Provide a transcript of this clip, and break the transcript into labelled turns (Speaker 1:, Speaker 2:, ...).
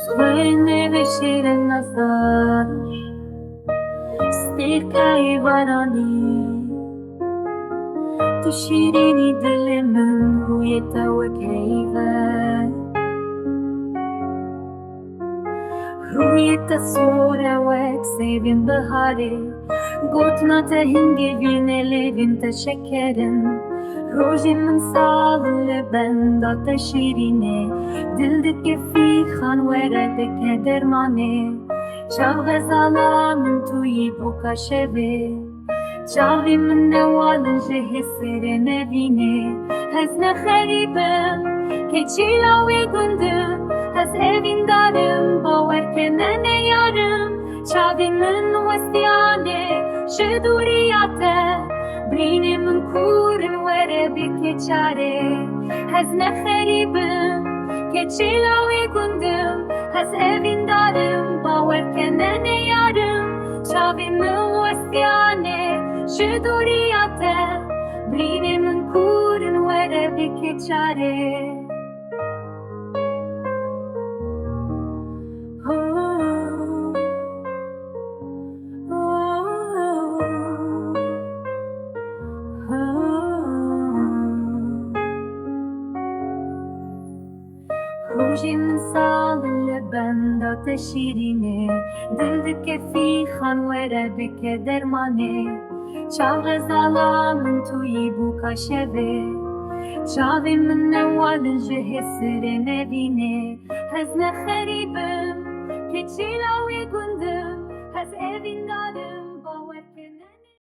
Speaker 1: neveşêre nazdar, stêrka êvaranî, tu şîrînî dilê min rûyê te wek heyv e. Rûyê te sor e wek sêvên biharê, gotina te hingivîn lêvên te şekerên. Rojên min salin li benda te şîrînê, dil dike fîxan were dike dermanê. Çavxezala min tuyî bûka şevê, Çavên min newalin ji hêsirên evînê. Ez ne xerîbim, keçê wê gundim, ez evîndarim, bawerkene ne yarim. Çavên min westiyanê, ji dûriya te, brînê min kurin were bike çare. Ez ne xerîbim, keçê wê gundim, ez evîndarim, bawerkene ne yarim. Çavên min westiyanê, ji dûriya te, brînê min kurin were bike çare. Rojên min salin li benda te şîrînê, dil dike fîxan were bike dermanê. Çavxezala min tuyî bûka şevê, Çavên min newalin ji hêsirên evînê. Ez ne xerîbim, keçê wê gundim, ez evîndarim.